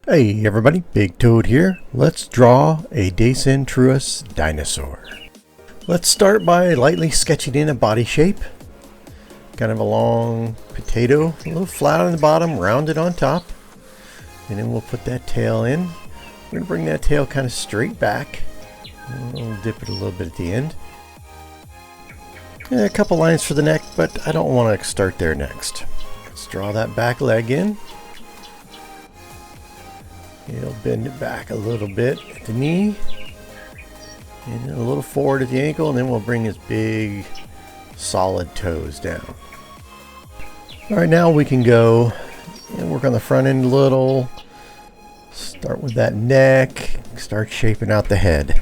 Hey everybody, Big Toad here. Let's draw a Dacentrurus Dinosaur. Let's start by lightly sketching in a body shape. Kind of a long potato, a little flat on the bottom, rounded on top. And then we'll put that tail in. We're going to bring that tail kind of straight back. We'll dip it a little bit at the end. And a couple lines for the neck, but I don't want to start there next. Let's draw that back leg in. He'll bend it back a little bit at the knee and a little forward at the ankle, and then we'll bring his big solid toes down. Alright, now we can go and work on the front end a little. Start with that neck, start shaping out the head.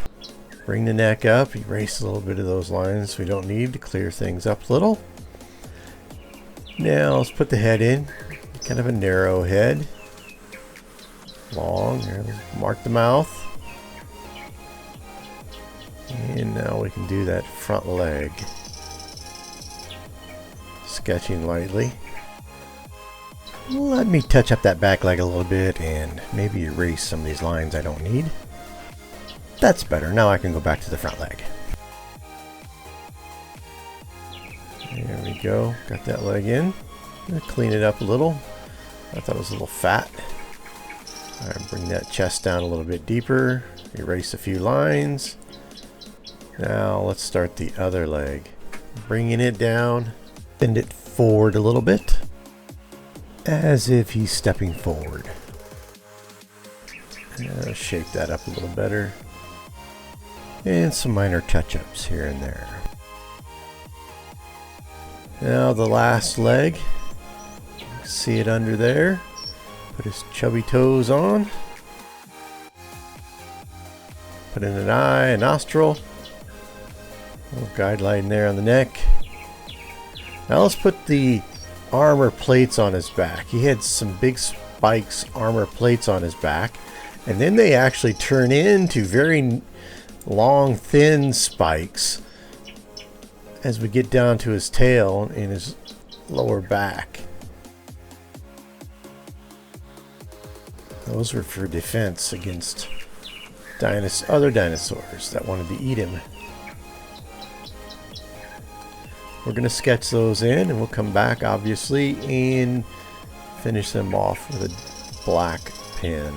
Bring the neck up, erase a little bit of those lines we don't need to clear things up a little. Now let's put the head in, kind of a narrow head. Long, there, mark the mouth, and now we can do that front leg, sketching lightly. Let me touch up that back leg a little bit and maybe erase some of these lines I don't need. That's better. Now I can go back to the front leg. There we go, got that leg in. Gonna clean it up a little. I thought it was a little fat. Alright, bring that chest down a little bit deeper, erase a few lines. Now let's start the other leg. Bringing it down, bend it forward a little bit, as if he's stepping forward. Shape that up a little better. And some minor touch-ups here and there. Now the last leg, see it under there. Put his chubby toes on. Put in an eye, a nostril. A little guide line there on the neck. Now let's put the armor plates on his back. He had some big spikes, armor plates on his back. And then they actually turn into very long, thin spikes as we get down to his tail and his lower back. Those were for defense against other dinosaurs that wanted to eat him. We're going to sketch those in, and we'll come back obviously and finish them off with a black pen.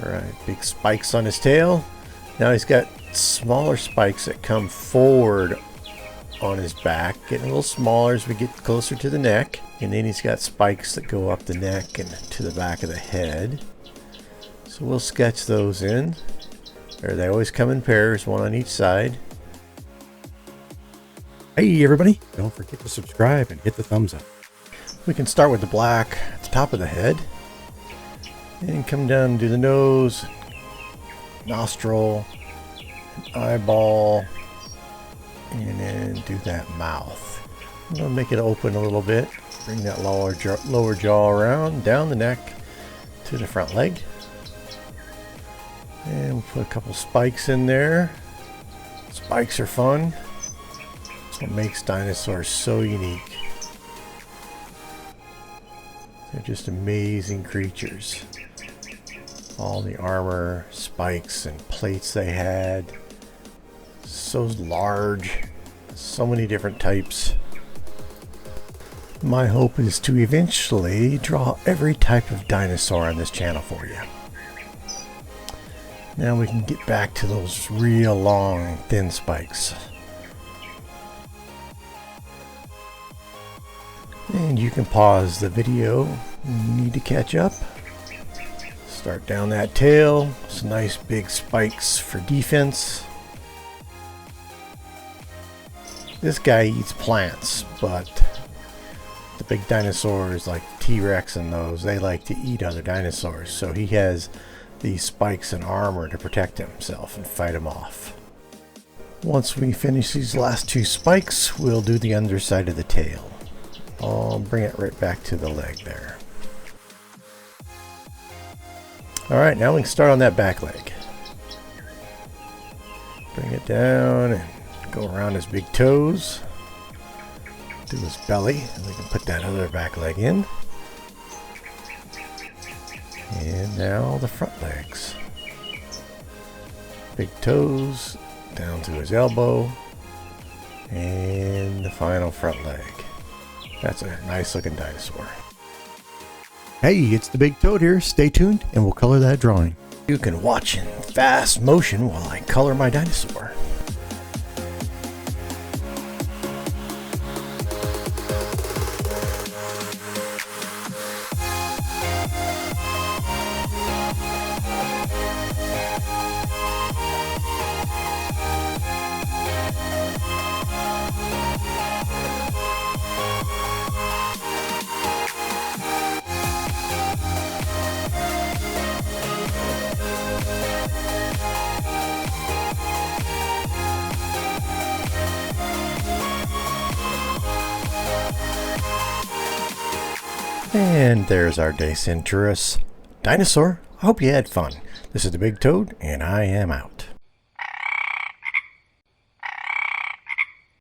Alright, big spikes on his tail. Now he's got smaller spikes that come forward on his back, getting a little smaller as we get closer to the neck, and then he's got spikes that go up the neck and to the back of the head. So we'll sketch those in. They always come in pairs, one on each side. Hey everybody, don't forget to subscribe and hit the thumbs up. We can start with the black at the top of the head and come down to the nose, nostril, eyeball, and then do that mouth. I'm going to make it open a little bit. Bring that lower jaw around, down the neck to the front leg. And we'll put a couple spikes in there. Spikes are fun. That's what makes dinosaurs so unique. They're just amazing creatures. All the armor, spikes, and plates they had. So large, so many different types. My hope is to eventually draw every type of dinosaur on this channel for you. Now we can get back to those real long, thin spikes. And you can pause the video when you need to catch up. Start down that tail. Some nice big spikes for defense. This guy eats plants, but the big dinosaurs like T-Rex and those, they like to eat other dinosaurs. So he has these spikes and armor to protect himself and fight them off. Once we finish these last two spikes, we'll do the underside of the tail. I'll bring it right back to the leg there. Alright, now we can start on that back leg. Bring it down and go around his big toes. to his belly, and we can put that other back leg in. And now the front legs. Big toes down to his elbow. And the final front leg. That's a nice looking dinosaur. Hey, it's the Big Toad here. Stay tuned and we'll color that drawing. You can watch in fast motion while I color my dinosaur. And there's our Dacentrurus Dinosaur. I hope you had fun. This is the Big Toad, and I am out.